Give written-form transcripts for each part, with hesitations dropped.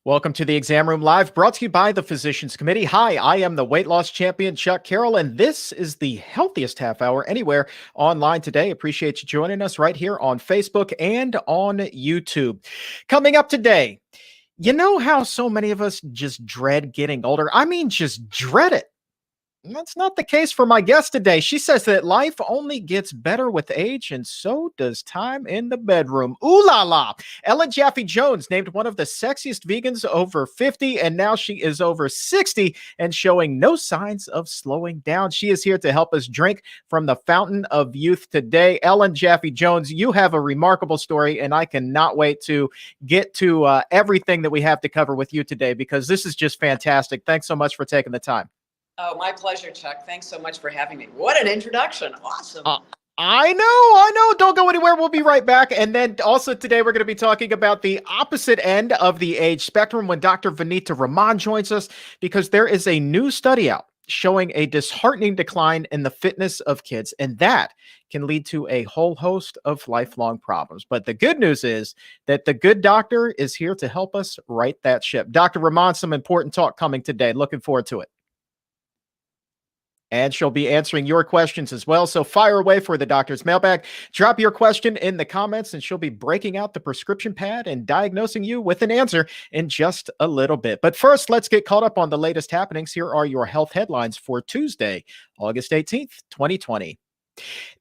Welcome to the Exam Room Live, brought to you by the Physicians Committee. Hi, I am the weight loss champion, Chuck Carroll, and this is the healthiest half hour anywhere online today. Appreciate you joining us right here on Facebook and on YouTube. Coming up today, you know how so many of us just dread getting older? I mean, just dread it. That's not the case for my guest today. She says that life only gets better with age, and so does time in the bedroom. Ooh la la. Jaffe Jones named one of the sexiest vegans over 50, and now she is over 60 and showing no signs of slowing down. She is here to help us drink from the fountain of youth today. Jaffe Jones, you have a remarkable story, and I cannot wait to get to everything that we have to cover with you today, because this is just fantastic. Thanks so much for taking the time. Oh, my pleasure, Chuck. Thanks so much for having me. What an introduction. Awesome. I know. Don't go anywhere. We'll be right back. And then also today, we're going to be talking about the opposite end of the age spectrum when Dr. Vanita Rahman joins us, because there is a new study out showing a disheartening decline in the fitness of kids, and that can lead to a whole host of lifelong problems. But the good news is that the good doctor is here to help us right that ship. Dr. Rahman, some important talk coming today. Looking forward to it. And she'll be answering your questions as well. So fire away for the doctor's mailbag. Drop your question in the comments, and she'll be breaking out the prescription pad and diagnosing you with an answer in just a little bit. But first, let's get caught up on the latest happenings. Here are your health headlines for Tuesday, August 18th, 2020.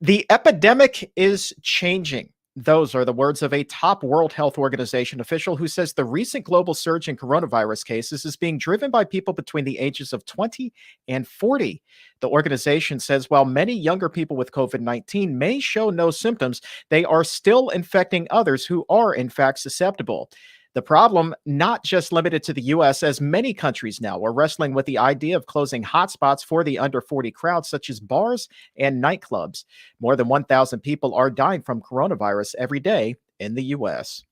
The epidemic is changing. Those are the words of a top World Health Organization official who says the recent global surge in coronavirus cases is being driven by people between the ages of 20 and 40. The organization says while many younger people with COVID-19 may show no symptoms, they are still infecting others who are in fact susceptible. The problem, not just limited to the U.S., as many countries now are wrestling with the idea of closing hotspots for the under 40 crowd, such as bars and nightclubs. More than 1,000 people are dying from coronavirus every day in the U.S.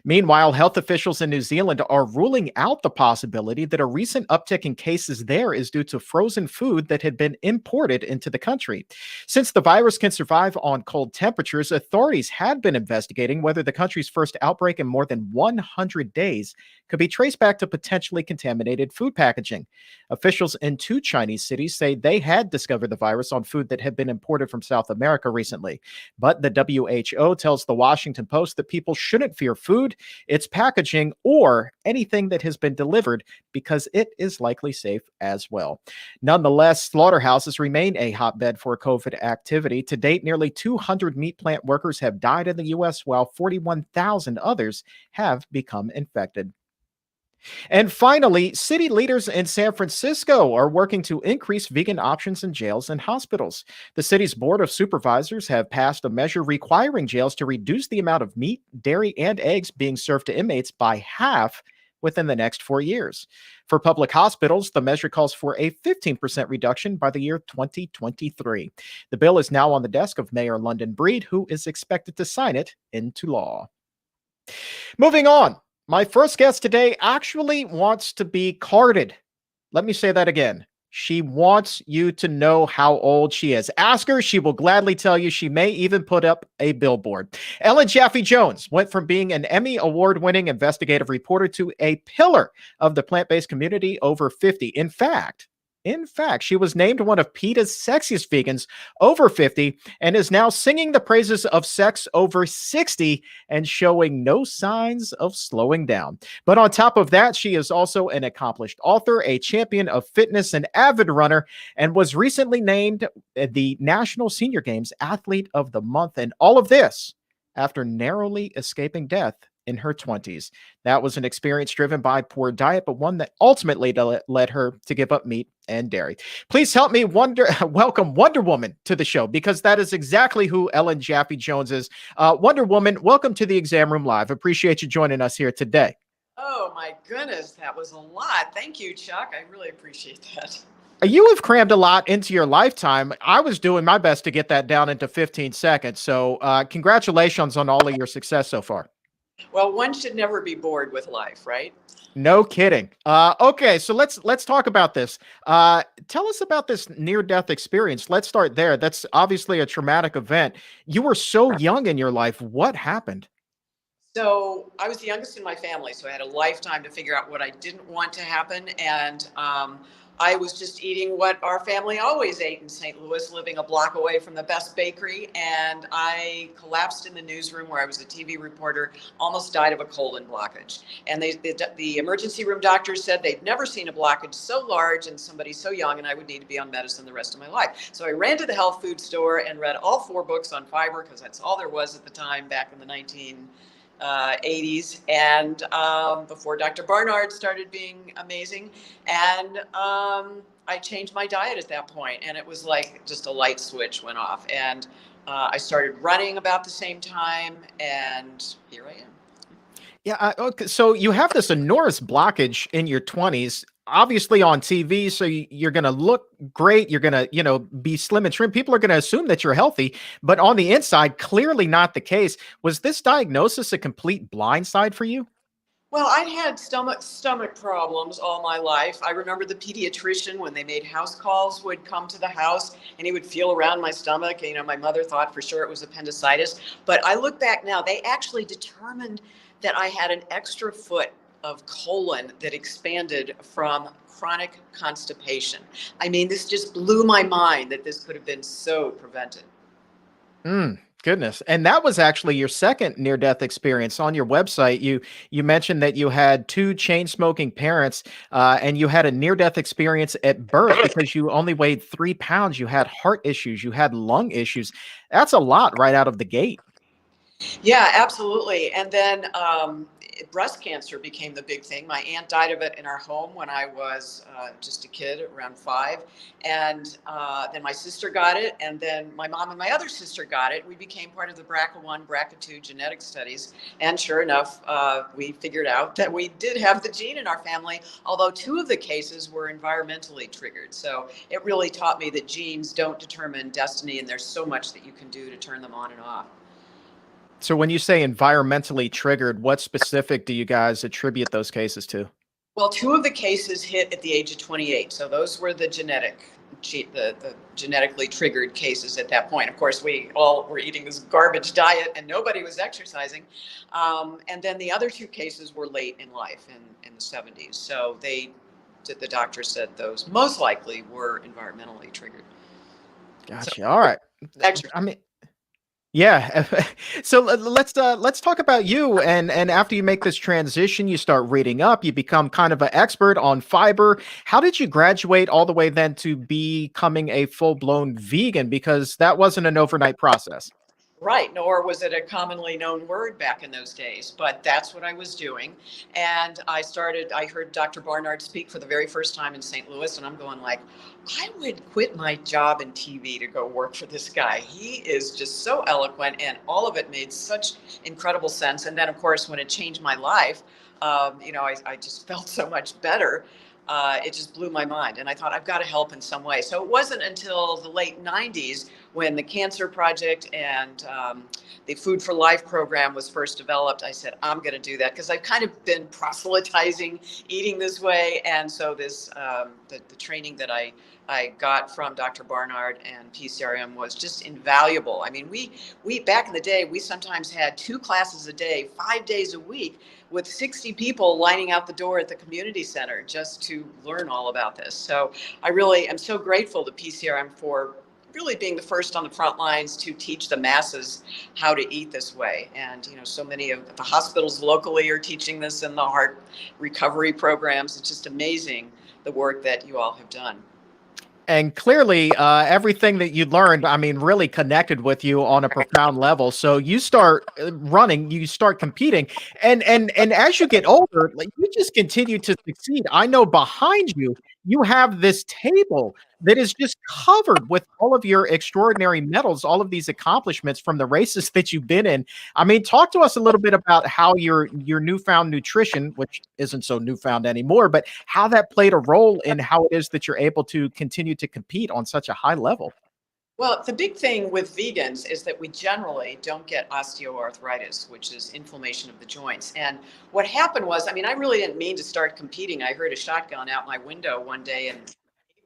Meanwhile, health officials in New Zealand are ruling out the possibility that a recent uptick in cases there is due to frozen food that had been imported into the country. Since the virus can survive on cold temperatures, authorities had been investigating whether the country's first outbreak in more than 100 days could be traced back to potentially contaminated food packaging. Officials in 2 Chinese cities say they had discovered the virus on food that had been imported from South America recently. But the WHO tells the Washington Post that people shouldn't fear food, its packaging, or anything that has been delivered, because it is likely safe as well. Nonetheless, slaughterhouses remain a hotbed for COVID activity. To date, nearly 200 meat plant workers have died in the U.S., while 41,000 others have become infected. And finally, city leaders in San Francisco are working to increase vegan options in jails and hospitals. The city's board of supervisors have passed a measure requiring jails to reduce the amount of meat, dairy, and eggs being served to inmates by half within the next 4 years. For public hospitals, the measure calls for a 15% reduction by the year 2023. The bill is now on the desk of Mayor London Breed, who is expected to sign it into law. Moving on. My first guest today actually wants to be carded. Let me say that again. She wants you to know how old she is. Ask her, she will gladly tell you. She may even put up a billboard. Jaffe Jones went from being an Emmy award-winning investigative reporter to a pillar of the plant-based community over 50. In fact, she was named one of PETA's sexiest vegans over 50 and is now singing the praises of sex over 60 and showing no signs of slowing down. But on top of that, she is also an accomplished author, a champion of fitness, and avid runner, and was recently named the National Senior Games Athlete of the Month. And all of this after narrowly escaping death in her 20s. That was an experience driven by poor diet, but one that ultimately led her to give up meat and dairy. Please help me welcome Wonder Woman to the show, because that is exactly who Jaffe Jones is. Wonder Woman, welcome to the Exam Room Live. Appreciate you joining us here today. Oh my goodness, that was a lot. Thank you, Chuck. I really appreciate that. You have crammed a lot into your lifetime. I was doing my best to get that down into 15 seconds. So congratulations on all of your success so far. Well, one should never be bored with life, right? No kidding. Okay, so let's talk about this. Tell us about this near-death experience. Let's start there. That's obviously a traumatic event. You were so young in your life. What happened? So I was the youngest in my family, so I had a lifetime to figure out what I didn't want to happen. And I was just eating what our family always ate in St. Louis, living a block away from the best bakery. And I collapsed in the newsroom where I was a TV reporter, almost died of a colon blockage. And the emergency room doctors said they'd never seen a blockage so large in somebody so young, and I would need to be on medicine the rest of my life. So I ran to the health food store and read all 4 books on fiber, because that's all there was at the time back in the 80s, and before Dr. Barnard started being amazing. And I changed my diet at that point, and it was like just a light switch went off. And I started running about the same time, and here I am. Yeah. Okay. So you have this enormous blockage in your 20s, obviously on TV. So you're going to look great. You're going to, be slim and trim. People are going to assume that you're healthy, but on the inside, clearly not the case. Was this diagnosis a complete blindside for you? Well, I'd had stomach problems all my life. I remember the pediatrician, when they made house calls, would come to the house and he would feel around my stomach. My mother thought for sure it was appendicitis. But I look back now, they actually determined that I had an extra foot of colon that expanded from chronic constipation. I mean, this just blew my mind that this could have been so prevented. Goodness. And that was actually your second near-death experience. On your website, you mentioned that you had 2 chain-smoking parents, and you had a near-death experience at birth because you only weighed 3 pounds. You had heart issues. You had lung issues. That's a lot right out of the gate. Yeah, absolutely. And then breast cancer became the big thing. My aunt died of it in our home when I was just a kid, around 5. And then my sister got it. And then my mom and my other sister got it. We became part of the BRCA1, BRCA2 genetic studies. And sure enough, we figured out that we did have the gene in our family, although 2 of the cases were environmentally triggered. So it really taught me that genes don't determine destiny, and there's so much that you can do to turn them on and off. So when you say environmentally triggered, what specific do you guys attribute those cases to? Well, 2 of the cases hit at the age of 28. So those were the genetically triggered cases at that point. Of course, we all were eating this garbage diet and nobody was exercising. And then the other 2 cases were late in life, in the 70s. So the doctor said those most likely were environmentally triggered. Gotcha. So, All right. exercise. I mean, yeah. So let's talk about you. And after you make this transition, you start reading up, you become kind of an expert on fiber. How did you graduate all the way then to becoming a full-blown vegan? Because that wasn't an overnight process. Right, nor was it a commonly known word back in those days, but that's what I was doing. And I heard Dr. Barnard speak for the very first time in St. Louis, and I'm going like, I would quit my job in TV to go work for this guy. He is just so eloquent, and all of it made such incredible sense. And then, of course, when it changed my life, I just felt so much better. It just blew my mind. And I thought, I've got to help in some way. So it wasn't until the late 90s when the Cancer Project and the Food for Life program was first developed. I said, I'm going to do that, because I've kind of been proselytizing eating this way. And so the training that I got from Dr. Barnard and PCRM was just invaluable. I mean, we back in the day, we sometimes had 2 classes a day, 5 days a week, with 60 people lining out the door at the community center just to learn all about this. So I really am so grateful to PCRM for really being the first on the front lines to teach the masses how to eat this way. And, so many of the hospitals locally are teaching this in the heart recovery programs. It's just amazing the work that you all have done. And clearly, everything that you learned, I mean, really connected with you on a profound level. So you start running, you start competing, and as you get older, like, you just continue to succeed. I know behind you, you have this table that is just covered with all of your extraordinary medals, all of these accomplishments from the races that you've been in. I mean, talk to us a little bit about how your newfound nutrition, which isn't so newfound anymore, but how that played a role in how it is that you're able to continue to compete on such a high level. Well, the big thing with vegans is that we generally don't get osteoarthritis, which is inflammation of the joints. And what happened was, I mean, I really didn't mean to start competing. I heard a shotgun out my window one day in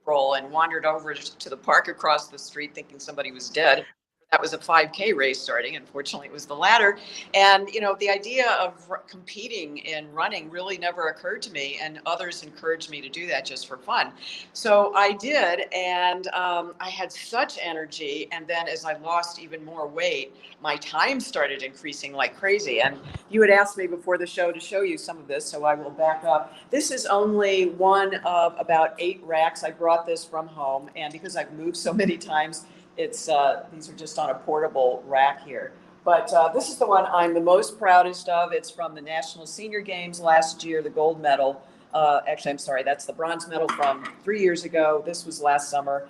April and wandered over to the park across the street thinking somebody was dead. that was a 5K race starting. Unfortunately, it was the latter. And, the idea of competing in running really never occurred to me. And others encouraged me to do that just for fun. So I did. And I had such energy. And then as I lost even more weight, my time started increasing like crazy. And you had asked me before the show to show you some of this. So I will back up. This is only one of about 8 racks. I brought this from home. And because I've moved so many times, these are just on a portable rack here. But this is the one I'm the most proudest of. It's from the National Senior Games last year, the gold medal. Actually, I'm sorry, that's the bronze medal from 3 years ago. This was last summer.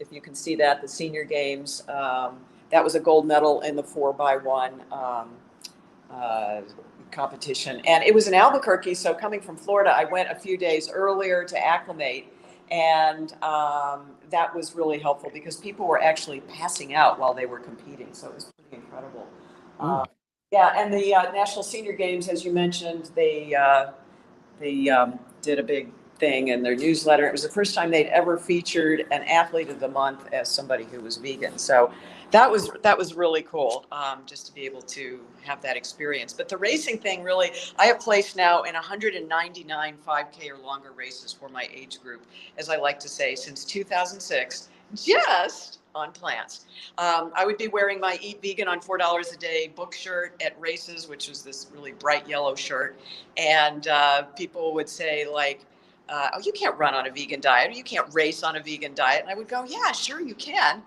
If you can see that, the Senior Games, that was a gold medal in the 4x1 competition. And it was in Albuquerque, so coming from Florida, I went a few days earlier to acclimate. And that was really helpful because people were actually passing out while they were competing. So it was pretty incredible. Yeah, and the National Senior Games, as you mentioned, they did a big thing in their newsletter. It was the first time they'd ever featured an athlete of the month as somebody who was vegan. So that was really cool, just to be able to have that experience. But the racing thing, really, I have placed now in 199 5K or longer races for my age group, as I like to say, since 2006, just on plants. I would be wearing my Eat Vegan on $4 a day book shirt at races, which was this really bright yellow shirt. And people would say, like, oh, you can't run on a vegan diet, or you can't race on a vegan diet. And I would go, yeah, sure you can.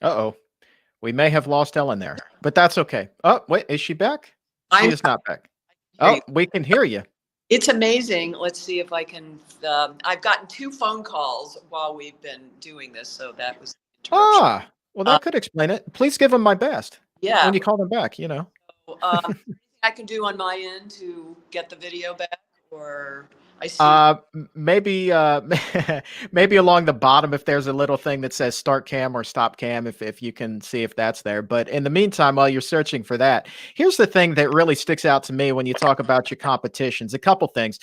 Uh-oh. We may have lost Ellen there, but that's okay. Oh, wait, is she back? She is not back. Oh, we can hear you. It's amazing. Let's see if I can. I've gotten 2 phone calls while we've been doing this, so that was an interruption. Well, that could explain it. Please give them my best. Yeah. When you call them back, So, anything I can do on my end to get the video back, or I see. Maybe maybe along the bottom if there's a little thing that says start cam or stop cam, if you can see if that's there. But in the meantime, while you're searching for that, here's the thing that really sticks out to me when you talk about your competitions. A couple things.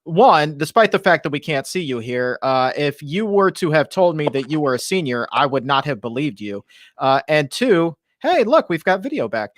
One, despite the fact that we can't see you here, if you were to have told me that you were a senior, I would not have believed you. And two, hey, look, we've got video back.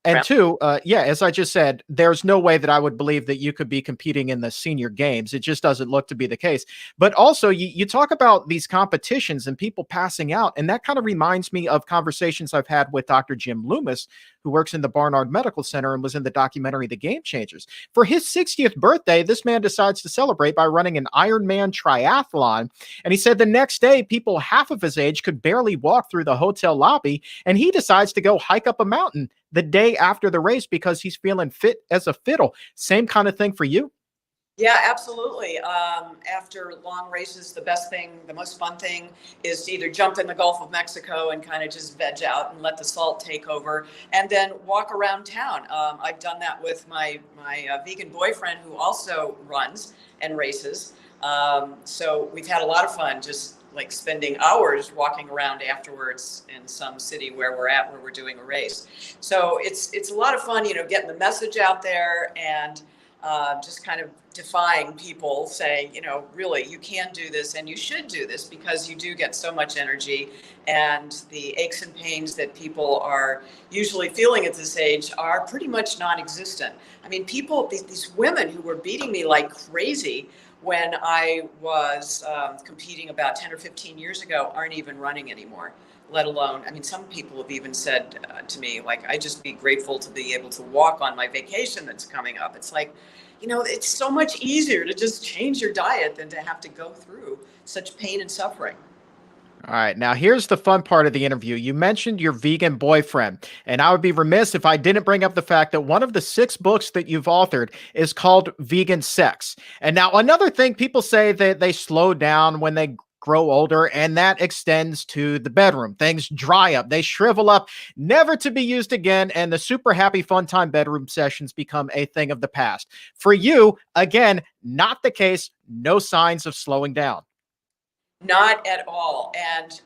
And two, yeah, as I just said, there's no way that I would believe that you could be competing in the senior games. It just doesn't look to be the case. But also, you talk about these competitions and people passing out, and that kind of reminds me of conversations I've had with Dr. Jim Loomis, who works in the Barnard Medical Center and was in the documentary The Game Changers. For his 60th birthday, this man decides to celebrate by running an Ironman triathlon. And he said the next day, people half of his age could barely walk through the hotel lobby, and he decides to go hike up a mountain the day after the race because he's feeling fit as a fiddle. Same kind of thing for you? Yeah, absolutely. After long races, the best thing, the most fun thing is to either jump in the Gulf of Mexico and kind of just veg out and let the salt take over, and then walk around town. I've done that with my vegan boyfriend, who also runs and races. So we've had a lot of fun just like spending hours walking around afterwards in some city where we're doing a race. So it's a lot of fun, getting the message out there and just kind of defying people, saying, really, you can do this and you should do this because you do get so much energy, and the aches and pains that people are usually feeling at this age are pretty much non-existent. I mean, these women who were beating me like crazy when I was competing about 10 or 15 years ago aren't even running anymore, let alone, I mean, some people have even said to me, like, I just be grateful to be able to walk on my vacation that's coming up. It's like, it's so much easier to just change your diet than to have to go through such pain and suffering. All right. Now, here's the fun part of the interview. You mentioned your vegan boyfriend, and I would be remiss if I didn't bring up the fact that one of the 6 books that you've authored is called Vegan Sex. And now another thing, people say that they slow down when they grow older, and that extends to the bedroom. Things dry up, they shrivel up, never to be used again, and the super happy fun time bedroom sessions become a thing of the past. For you, again, not the case, no signs of slowing down. Not at all. And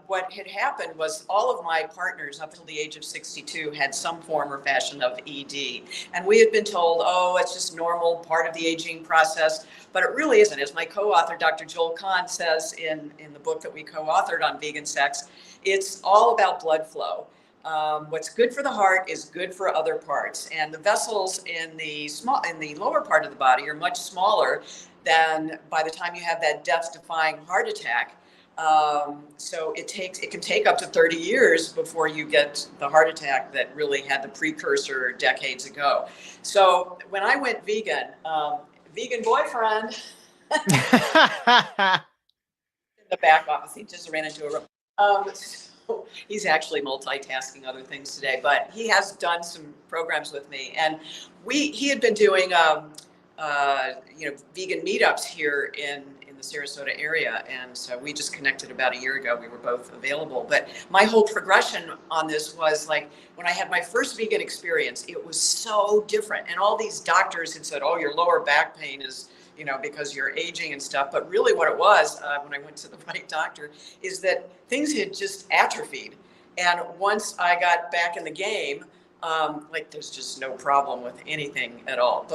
what had happened was all of my partners up until the age of 62 had some form or fashion of ED. And we had been told, oh, it's just normal, part of the aging process. But it really isn't. As my co-author, Dr. Joel Kahn, says in the book that we co-authored on vegan sex, it's all about blood flow. What's good for the heart is good for other parts. And the vessels in the lower part of the body are much smaller than by the time you have that death-defying heart attack. So it can take up to 30 years before you get the heart attack that really had the precursor decades ago. So when I went vegan, vegan boyfriend in the back office, he just ran into a room. So he's actually multitasking other things today, but he has done some programs with me, and he had been doing vegan meetups here in the Sarasota area. And so we just connected about a year ago. We were both available. But my whole progression on this was like, when I had my first vegan experience, it was so different. And all these doctors had said, oh, your lower back pain is, because you're aging and stuff. But really what it was, when I went to the right doctor, is that things had just atrophied. And once I got back in the game, there's just no problem with anything at all.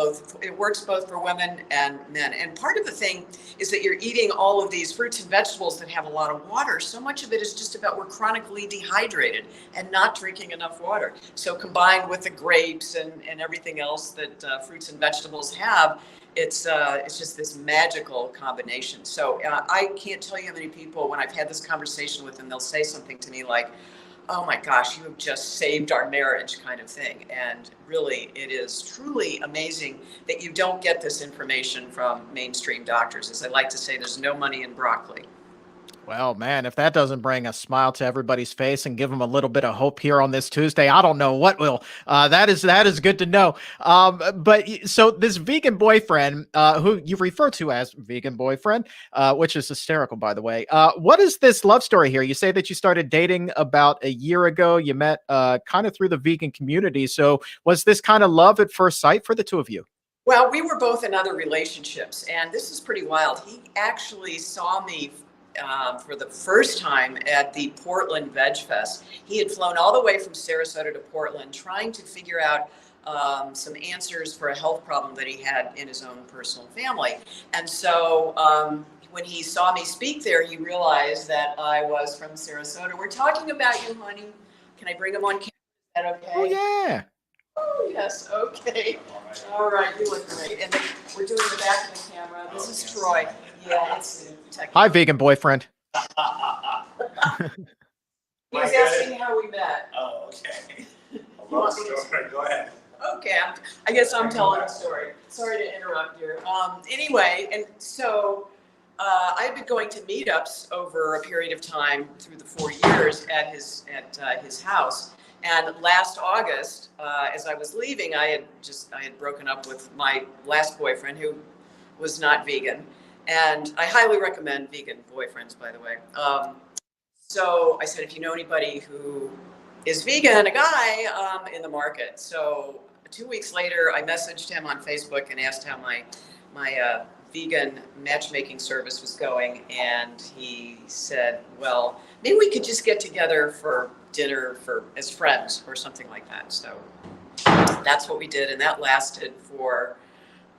It works both for women and men. And part of the thing is that you're eating all of these fruits and vegetables that have a lot of water. So much of it is just about we're chronically dehydrated and not drinking enough water. So combined with the grapes and everything else that fruits and vegetables have, it's just this magical combination. So I can't tell you how many people, when I've had this conversation with them, they'll say something to me like, oh my gosh, you have just saved our marriage, kind of thing. And really, it is truly amazing that you don't get this information from mainstream doctors. As I like to say, there's no money in broccoli. Well, man, if that doesn't bring a smile to everybody's face and give them a little bit of hope here on this Tuesday, I don't know what will. That is good to know. So this vegan boyfriend, who you refer to as vegan boyfriend, which is hysterical, by the way. What is this love story here? You say that you started dating about a year ago. You met kind of through the vegan community. So was this kind of love at first sight for the two of you? Well, we were both in other relationships, and this is pretty wild. He actually saw me for the first time at the Portland Veg Fest. He had flown all the way from Sarasota to Portland trying to figure out some answers for a health problem that he had in his own personal family. And so when he saw me speak there, he realized that I was from Sarasota. We're talking about you, honey. Can I bring him on camera? Is that okay? Oh, yeah. Oh, yes. Okay. All right. You look great. And then we're doing the back of the camera. This is Troy. Yeah, it's technical. Hi, vegan boyfriend. He was asking how we met. Oh, okay. Go ahead. Okay, I guess I'm telling a story. Sorry to interrupt you. Anyway, and so I've been going to meetups over a period of time through the 4 years at his house. And last August, as I was leaving, I had broken up with my last boyfriend, who was not vegan. And I highly recommend vegan boyfriends, by the way. So I said, if you know anybody who is vegan, a guy in the market. So 2 weeks later, I messaged him on Facebook and asked how my vegan matchmaking service was going. And he said, well, maybe we could just get together for dinner as friends or something like that. So that's what we did. And that lasted for,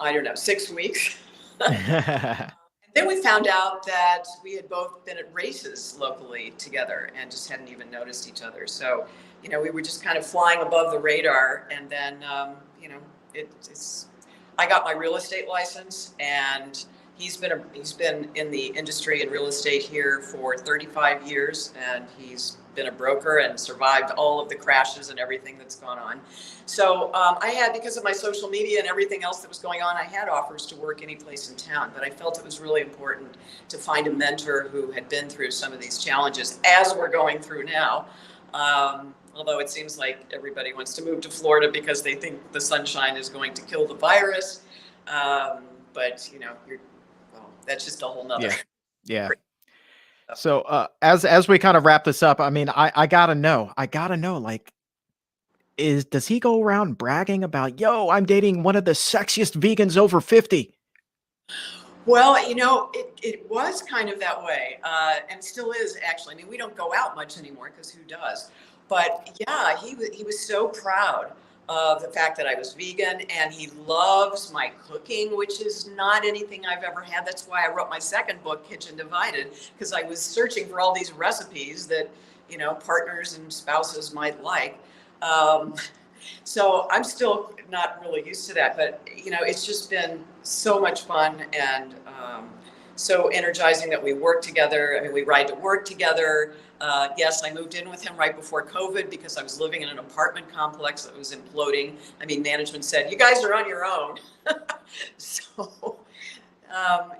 6 weeks. Then we found out that we had both been at races locally together and just hadn't even noticed each other. So, we were just kind of flying above the radar. And then, I got my real estate license, and he's been in the industry in real estate here for 35 years, and he's been a broker and survived all of the crashes and everything that's gone on. So I had, because of my social media and everything else that was going on, I had offers to work any place in town, but I felt it was really important to find a mentor who had been through some of these challenges, as we're going through now. Although it seems like everybody wants to move to Florida because they think the sunshine is going to kill the virus. But that's just a whole nother. Yeah. So as we kind of wrap this up, I mean, I gotta know, like, does he go around bragging about, yo, I'm dating one of the sexiest vegans over 50? Well, it was kind of that way, and still is actually. I mean, we don't go out much anymore because who does? But yeah, he was so proud of the fact that I was vegan, and he loves my cooking, which is not anything I've ever had. That's why I wrote my second book, Kitchen Divided, because I was searching for all these recipes that partners and spouses might like. So I'm still not really used to that, but it's just been so much fun and so energizing that we work together. I mean, we ride to work together. Yes, I moved in with him right before COVID because I was living in an apartment complex that was imploding. I mean, management said, "You guys are on your own." So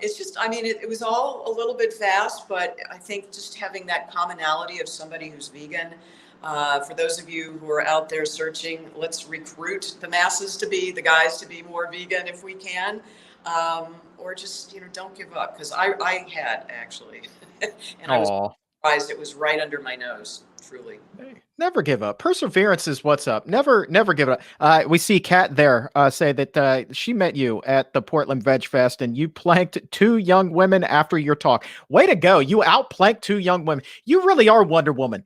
it's just, I mean, it was all a little bit fast, but I think just having that commonality of somebody who's vegan. For those of you who are out there searching, let's recruit the masses the guys to be more vegan if we can, or just, don't give up, because I had actually, and I was surprised it was right under my nose, truly. Hey, never give up. Perseverance is what's up. Never give it up. We see Kat there say that she met you at the Portland Veg Fest and you planked 2 young women after your talk. Way to go. You outplanked 2 young women. You really are Wonder Woman.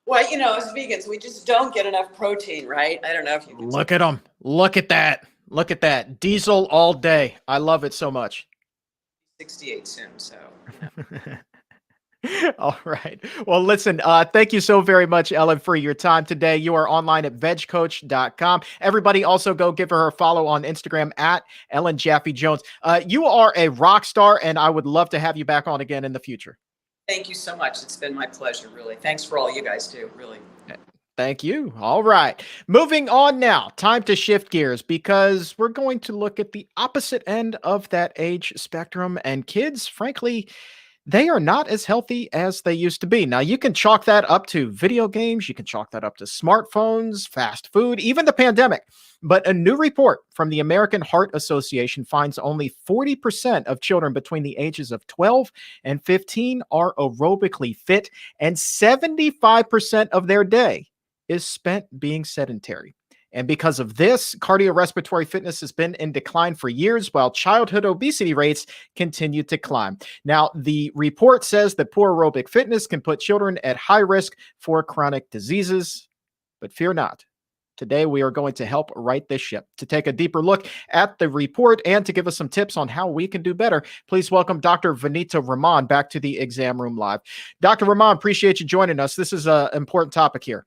Well, as vegans, we just don't get enough protein, right? I don't know if you can look at them. Look at that. Look at that. Diesel all day. I love it so much. 68 soon, so. All right. Well, listen, thank you so very much, Ellen, for your time today. You are online at vegcoach.com. Everybody also go give her a follow on Instagram at Ellen Jaffe Jones. You are a rock star, and I would love to have you back on again in the future. Thank you so much. It's been my pleasure, really. Thanks for all you guys do, really. Thank you. All right. Moving on now. Time to shift gears because we're going to look at the opposite end of that age spectrum. And kids, frankly, they are not as healthy as they used to be. Now, you can chalk that up to video games. You can chalk that up to smartphones, fast food, even the pandemic. But a new report from the American Heart Association finds only 40% of children between the ages of 12 and 15 are aerobically fit, and 75% of their day is spent being sedentary. And because of this, cardiorespiratory fitness has been in decline for years, while childhood obesity rates continue to climb. Now, the report says that poor aerobic fitness can put children at high risk for chronic diseases. But fear not. Today, we are going to help right this ship. To take a deeper look at the report and to give us some tips on how we can do better, please welcome Dr. Vanita Rahman back to the Exam Room Live. Dr. Rahman, appreciate you joining us. This is an important topic here.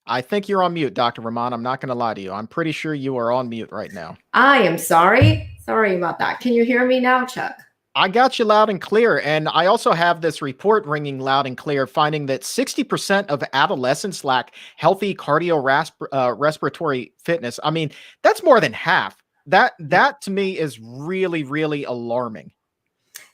I think you're on mute, Dr. Rahman. I'm not going to lie to you. I'm pretty sure you are on mute right now. I am sorry. Sorry about that. Can you hear me now, Chuck? I got you loud and clear. And I also have this report ringing loud and clear, finding that 60% of adolescents lack healthy cardiorespiratory fitness. I mean, that's more than half. That to me is really, really alarming.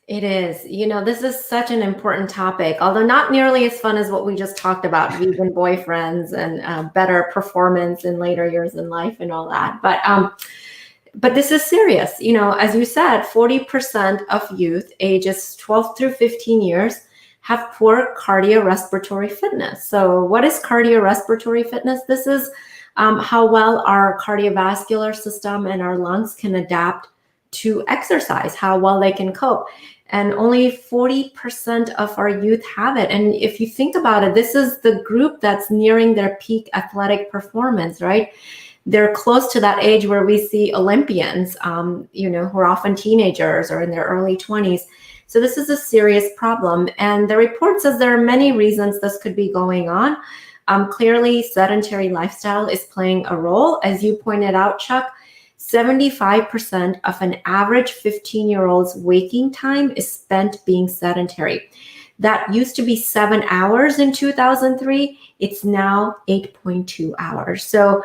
It is. This is such an important topic, although not nearly as fun as what we just talked about, vegan boyfriends and better performance in later years in life and all that. But this is serious. As you said, 40% of youth ages 12 through 15 years have poor cardiorespiratory fitness. So what is cardiorespiratory fitness? This is how well our cardiovascular system and our lungs can adapt to exercise, how well they can cope. And only 40% of our youth have it. And if you think about it, this is the group that's nearing their peak athletic performance, right? They're close to that age where we see Olympians, who are often teenagers or in their early 20s. So this is a serious problem. And the report says there are many reasons this could be going on. Clearly, sedentary lifestyle is playing a role. As you pointed out, Chuck, 75% of an average 15-year-old's waking time is spent being sedentary. That used to be 7 hours in 2003. It's now 8.2 hours. So,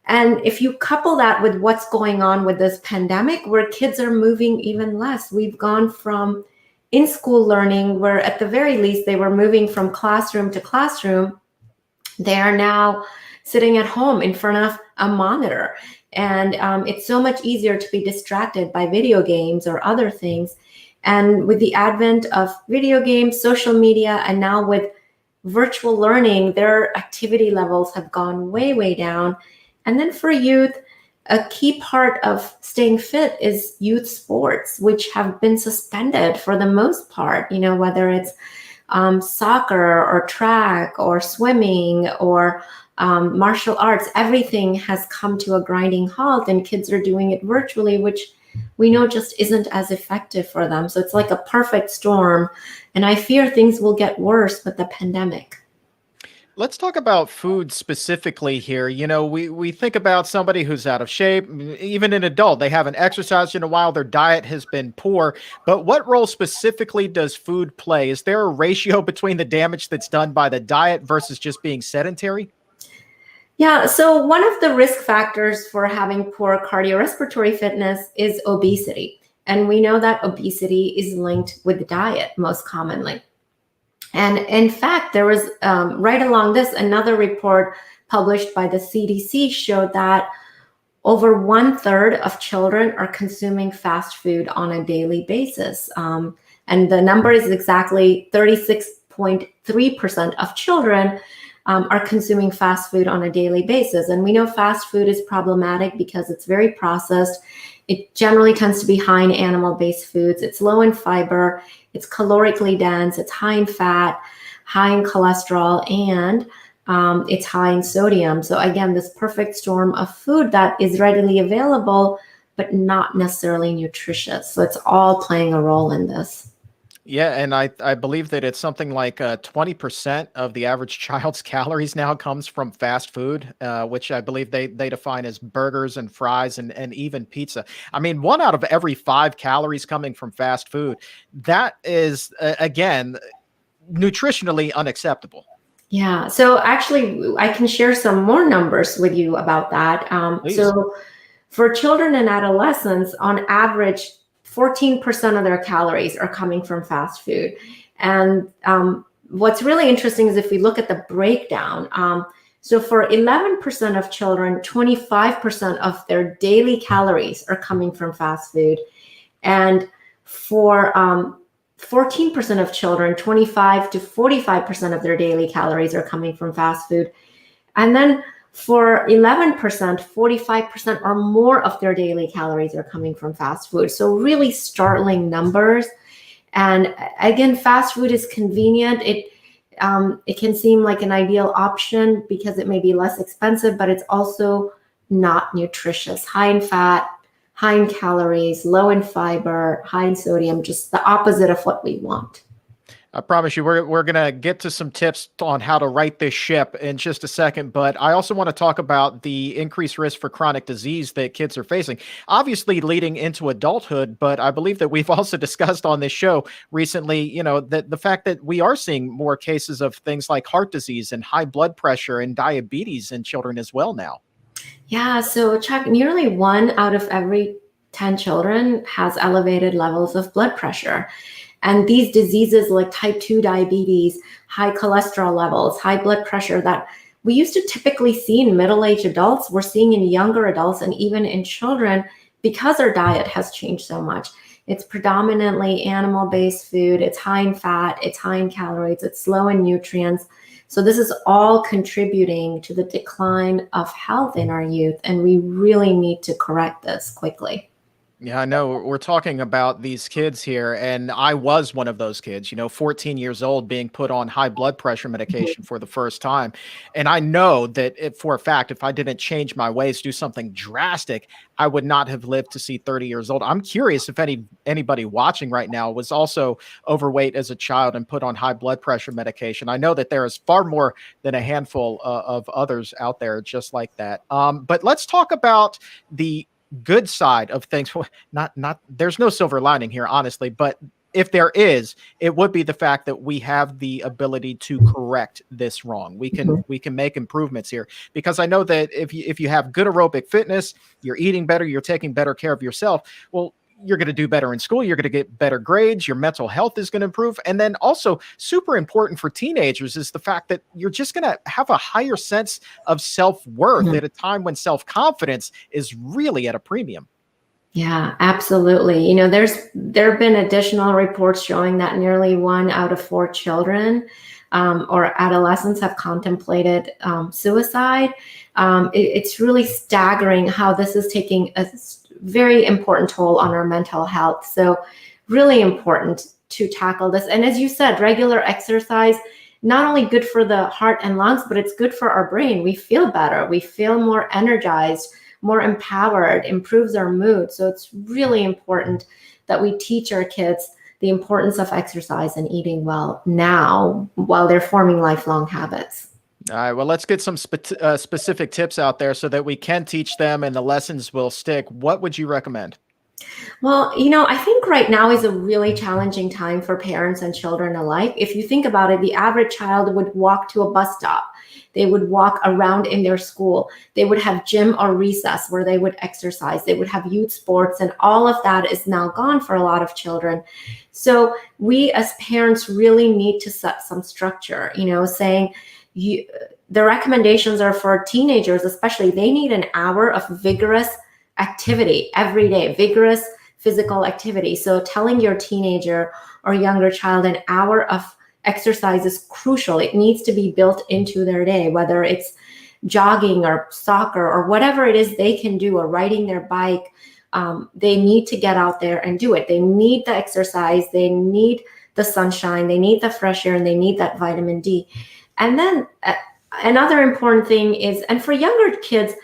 and if you couple that with what's going on with this pandemic, where kids are moving even less, we've gone from in-school learning, where at the very least they were moving from classroom to classroom. They are now sitting at home in front of a monitor. And it's so much easier to be distracted by video games or other things. And with the advent of video games, social media, and now with virtual learning, their activity levels have gone way, way down. And then for youth, a key part of staying fit is youth sports, which have been suspended for the most part, whether it's soccer or track or swimming or martial arts. Everything has come to a grinding halt, and kids are doing it virtually, which we know just isn't as effective for them. So it's like a perfect storm. And I fear things will get worse with the pandemic. Let's talk about food specifically here. We think about somebody who's out of shape, even an adult. They haven't exercised in a while. Their diet has been poor. But what role specifically does food play? Is there a ratio between the damage that's done by the diet versus just being sedentary? Yeah, so one of the risk factors for having poor cardiorespiratory fitness is obesity. And we know that obesity is linked with diet most commonly. And in fact, there was right along this, another report published by the CDC showed that over 1/3 of children are consuming fast food on a daily basis. And the number is exactly 36.3% of children are consuming fast food on a daily basis. And we know fast food is problematic because it's very processed. It generally tends to be high in animal-based foods. It's low in fiber. It's calorically dense. It's high in fat, high in cholesterol, and it's high in sodium. So again, this perfect storm of food that is readily available, but not necessarily nutritious. So it's all playing a role in this. Yeah, and I believe that it's something like 20% of the average child's calories now comes from fast food, which I believe they define as burgers and fries and even pizza. I mean, 1 out of every 5 calories coming from fast food. That is, again, nutritionally unacceptable. Yeah, so actually, I can share some more numbers with you about that. So for children and adolescents, on average, 14% of their calories are coming from fast food. And what's really interesting is if we look at the breakdown, so for 11% of children, 25% of their daily calories are coming from fast food. And for 14% of children, 25 to 45% of their daily calories are coming from fast food. And then for 11%, 45% or more of their daily calories are coming from fast food. So really startling numbers. And again, fast food is convenient. It can seem like an ideal option because it may be less expensive, but it's also not nutritious. High in fat, high in calories, low in fiber, high in sodium, just the opposite of what we want. I promise you, we're going to get to some tips on how to right this ship in just a second. But I also want to talk about the increased risk for chronic disease that kids are facing, obviously leading into adulthood. But I believe that we've also discussed on this show recently, that the fact that we are seeing more cases of things like heart disease and high blood pressure and diabetes in children as well now. Yeah, so Chuck, nearly 1 out of every 10 children has elevated levels of blood pressure. And these diseases like type 2 diabetes, high cholesterol levels, high blood pressure that we used to typically see in middle-aged adults, we're seeing in younger adults and even in children because our diet has changed so much. It's predominantly animal-based food. It's high in fat. It's high in calories. It's low in nutrients. So this is all contributing to the decline of health in our youth. And we really need to correct this quickly. Yeah, I know we're talking about these kids here, and I was one of those kids, 14 years old being put on high blood pressure medication for the first time. And I know that for a fact, if I didn't change my ways, do something drastic, I would not have lived to see 30 years old. I'm curious if anybody watching right now was also overweight as a child and put on high blood pressure medication. I know that there is far more than a handful of others out there just like that. But let's talk about the good side of things. Not there's no silver lining here, honestly, but if there is, it would be the fact that we have the ability to correct this wrong. We can make improvements here, because I know that if you have good aerobic fitness, you're eating better, you're taking better care of yourself, well, you're going to do better in school. You're going to get better grades. Your mental health is going to improve. And then also super important for teenagers is the fact that you're just going to have a higher sense of self-worth at a time when self-confidence is really at a premium. Yeah, absolutely. There have been additional reports showing that nearly 1 out of 4 children or adolescents have contemplated suicide. It's really staggering how this is taking a very important toll on our mental health. So really important to tackle this. And as you said, regular exercise, not only good for the heart and lungs, but it's good for our brain. We feel better. We feel more energized, more empowered, improves our mood. So it's really important that we teach our kids the importance of exercise and eating well now while they're forming lifelong habits. All right, well, let's get some specific tips out there so that we can teach them and the lessons will stick. What would you recommend? Well, I think right now is a really challenging time for parents and children alike. If you think about it, the average child would walk to a bus stop. They would walk around in their school. They would have gym or recess where they would exercise. They would have youth sports, and all of that is now gone for a lot of children. So we as parents really need to set some structure, saying the recommendations are for teenagers, especially. They need an hour of vigorous activity every day, vigorous physical activity. So telling your teenager or younger child an hour of exercise is crucial. It needs to be built into their day, whether it's jogging or soccer or whatever it is they can do, or riding their bike. They need to get out there and do it. They need the exercise. They need the sunshine. They need the fresh air, and they need that vitamin D. And then another important thing is, and for younger kids,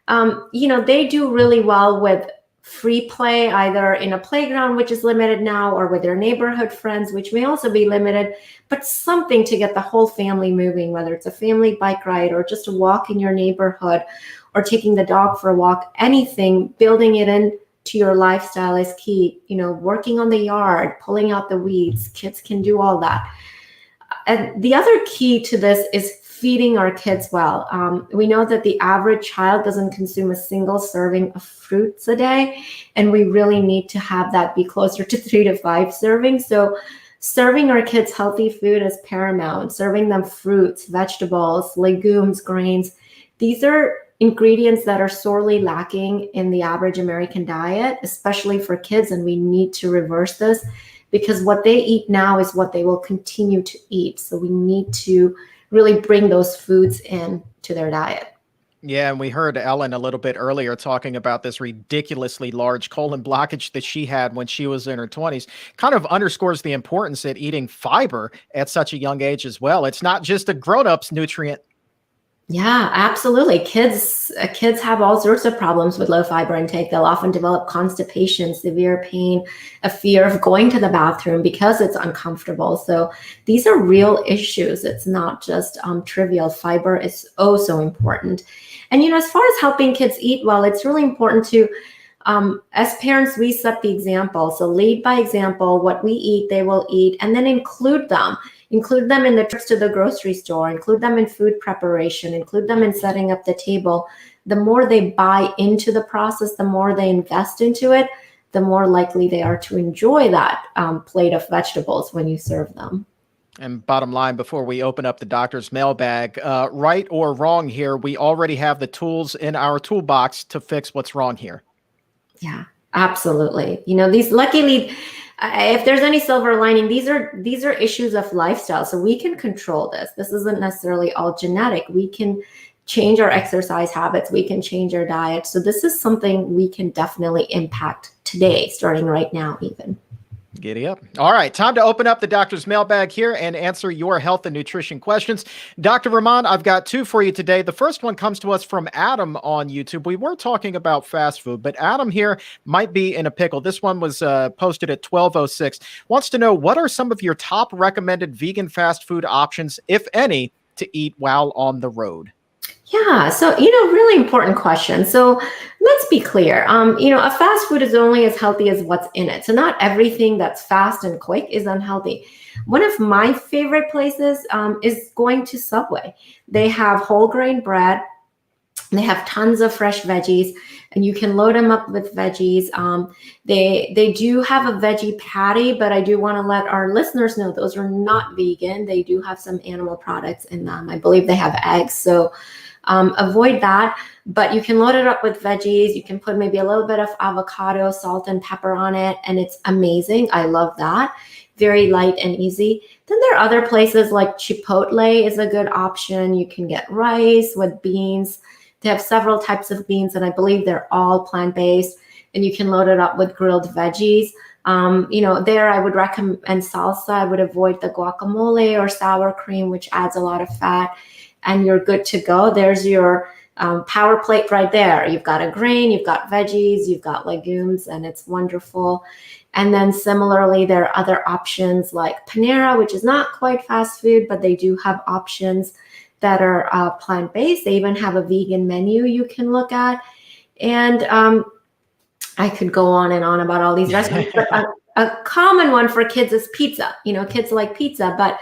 they do really well with free play, either in a playground, which is limited now, or with their neighborhood friends, which may also be limited, but something to get the whole family moving, whether it's a family bike ride or just a walk in your neighborhood or taking the dog for a walk. Anything, building it into your lifestyle is key. Working on the yard, pulling out the weeds, kids can do all that. And the other key to this is feeding our kids well. We know that the average child doesn't consume a single serving of fruits a day, and we really need to have that be closer to 3 to 5 servings. So serving our kids healthy food is paramount. Serving them fruits, vegetables, legumes, grains. These are ingredients that are sorely lacking in the average American diet, especially for kids, and we need to reverse this, because what they eat now is what they will continue to eat. So we need to really bring those foods in to their diet. Yeah, and we heard Ellen a little bit earlier talking about this ridiculously large colon blockage that she had when she was in her 20s. Kind of underscores the importance of eating fiber at such a young age as well. It's not just a grown-up's nutrient. Yeah, absolutely. Kids have all sorts of problems with low fiber intake. They'll often develop constipation, severe pain, a fear of going to the bathroom because it's uncomfortable. So these are real issues. It's not just trivial. Fiber is oh so important. And as far as helping kids eat well, it's really important to, as parents, we set the example. So lead by example. What we eat, they will eat, and then include them. Include them in the trips to the grocery store, include them in food preparation, include them in setting up the table. The more they buy into the process, the more they invest into it, the more likely they are to enjoy that plate of vegetables when you serve them. And bottom line, before we open up the doctor's mailbag, right or wrong here, we already have the tools in our toolbox to fix what's wrong here. Yeah, absolutely. These luckily, if there's any silver lining, these are issues of lifestyle. So we can control this. This isn't necessarily all genetic. We can change our exercise habits. We can change our diet. So this is something we can definitely impact today, starting right now even. Giddy up. All right, time to open up the doctor's mailbag here and answer your health and nutrition questions. Dr. Rahman, I've got 2 for you today. The first one comes to us from Adam on YouTube. We were talking about fast food, but Adam here might be in a pickle. This one was posted at 12:06. Wants to know, what are some of your top recommended vegan fast food options, if any, to eat while on the road? Yeah, so, really important question. So let's be clear. A fast food is only as healthy as what's in it. So not everything that's fast and quick is unhealthy. One of my favorite places is going to Subway. They have whole grain bread. They have tons of fresh veggies, and you can load them up with veggies. They do have a veggie patty, but I do want to let our listeners know those are not vegan. They do have some animal products in them. I believe they have eggs, so avoid that. But you can load it up with veggies. You can put maybe a little bit of avocado, salt, and pepper on it, and it's amazing. I love that. very light and easy. Then there are other places like Chipotle is a good option. You can get rice with beans. They have several types of beans, and I believe they're all plant-based, and you can load it up with grilled veggies. There I would recommend salsa. I would avoid the guacamole or sour cream, which adds a lot of fat, and you're good to go. There's your power plate right there. You've got a grain, you've got veggies, you've got legumes, and it's wonderful. And then similarly, there are other options like Panera, which is not quite fast food, but they do have options that are plant-based. They even have a vegan menu you can look at. And I could go on and on about all these restaurants, but a common one for kids is pizza. Kids like pizza, but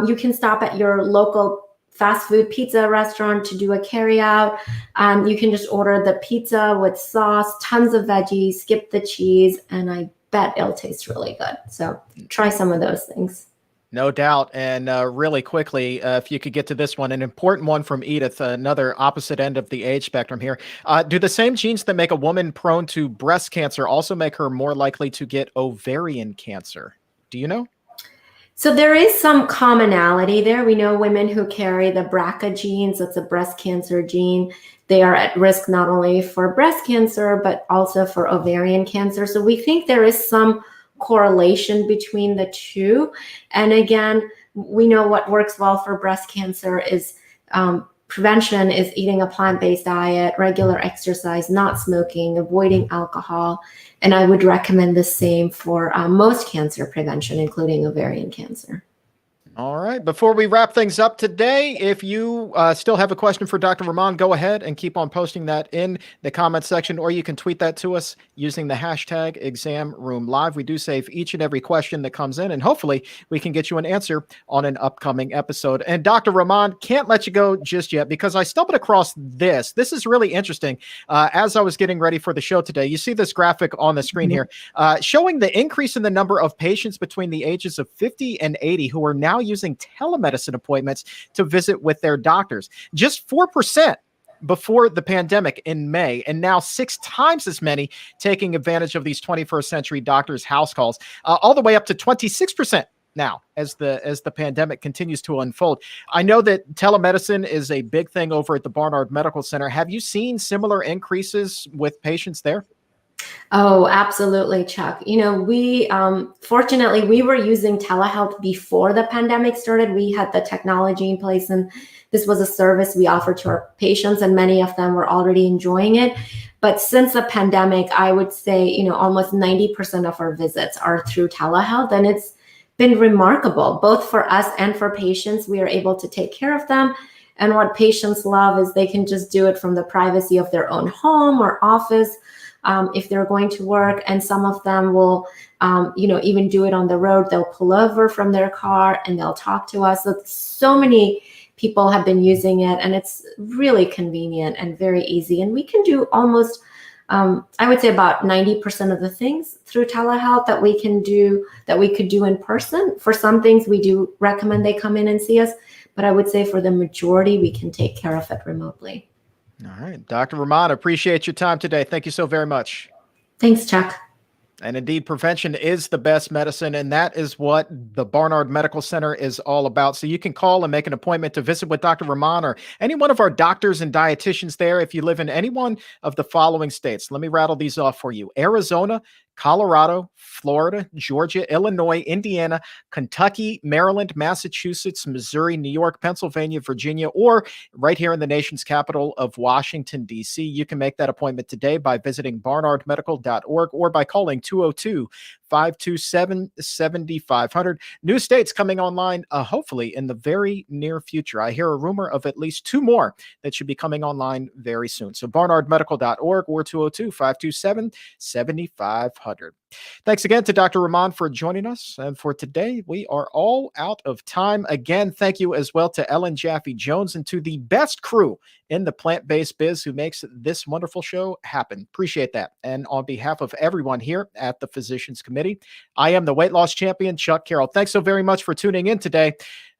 you can stop at your local fast food pizza restaurant to do a carry out. You can just order the pizza with sauce, tons of veggies, skip the cheese, and I bet it'll taste really good. So try some of those things. No doubt. And really quickly, if you could get to this one, an important one from Edith, another opposite end of the age spectrum here. Do the same genes that make a woman prone to breast cancer also make her more likely to get ovarian cancer? Do you know? So there is some commonality there. We know women who carry the BRCA genes, that's a breast cancer gene, they are at risk not only for breast cancer, but also for ovarian cancer. So we think there is some correlation between the two. And again, we know what works well for breast cancer is prevention is eating a plant-based diet, regular exercise, not smoking, avoiding alcohol. And I would recommend the same for most cancer prevention, including ovarian cancer. All right. Before we wrap things up today, if you still have a question for Dr. Rahman, go ahead and keep on posting that in the comment section, or you can tweet that to us using the hashtag #ExamRoomLive. We do save each and every question that comes in, and hopefully we can get you an answer on an upcoming episode. And Dr. Rahman, can't let you go just yet because I stumbled across this. This is really interesting. As I was getting ready for the show today, you see this graphic on the screen here showing the increase in the number of patients between the ages of 50 and 80 who are now using telemedicine appointments to visit with their doctors. Just 4% before the pandemic in May, and now 6 times as many taking advantage of these 21st century doctors' house calls, all the way up to 26% now as the pandemic continues to unfold. I know that telemedicine is a big thing over at the Barnard Medical Center. Have you seen similar increases with patients there? Oh, absolutely, Chuck. We fortunately, we were using telehealth before the pandemic started. We had the technology in place, and this was a service we offered to our patients, and many of them were already enjoying it. But since the pandemic, I would say, almost 90% of our visits are through telehealth, and it's been remarkable, both for us and for patients. We are able to take care of them. And what patients love is they can just do it from the privacy of their own home or office. If they're going to work, and some of them will, even do it on the road. They'll pull over from their car and they'll talk to us. So many people have been using it, and it's really convenient and very easy. And we can do almost, I would say about 90% of the things through telehealth that we could do in person. For some things, we do recommend they come in and see us, but I would say for the majority, we can take care of it remotely. All right. Dr. Rahman, appreciate your time today. Thank you so very much. Thanks, Chuck. And indeed, prevention is the best medicine, and that is what the Barnard Medical Center is all about. So you can call and make an appointment to visit with Dr. Rahman or any one of our doctors and dietitians there if you live in any one of the following states. Let me rattle these off for you: Arizona, Colorado, Florida, Georgia, Illinois, Indiana, Kentucky, Maryland, Massachusetts, Missouri, New York, Pennsylvania, Virginia, or right here in the nation's capital of Washington, D.C. You can make that appointment today by visiting barnardmedical.org or by calling 202-527-7500. New states coming online, hopefully in the very near future. I hear a rumor of at least 2 more that should be coming online very soon. So barnardmedical.org or 202-527-7500. Thanks again to Dr. Rahman for joining us. And for today, we are all out of time. Again, thank you as well to Ellen Jaffe Jones and to the best crew in the plant-based biz who makes this wonderful show happen. Appreciate that. And on behalf of everyone here at the Physicians Committee, I am the weight loss champion, Chuck Carroll. Thanks so very much for tuning in today.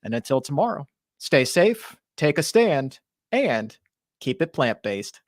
And until tomorrow, stay safe, take a stand, and keep it plant-based.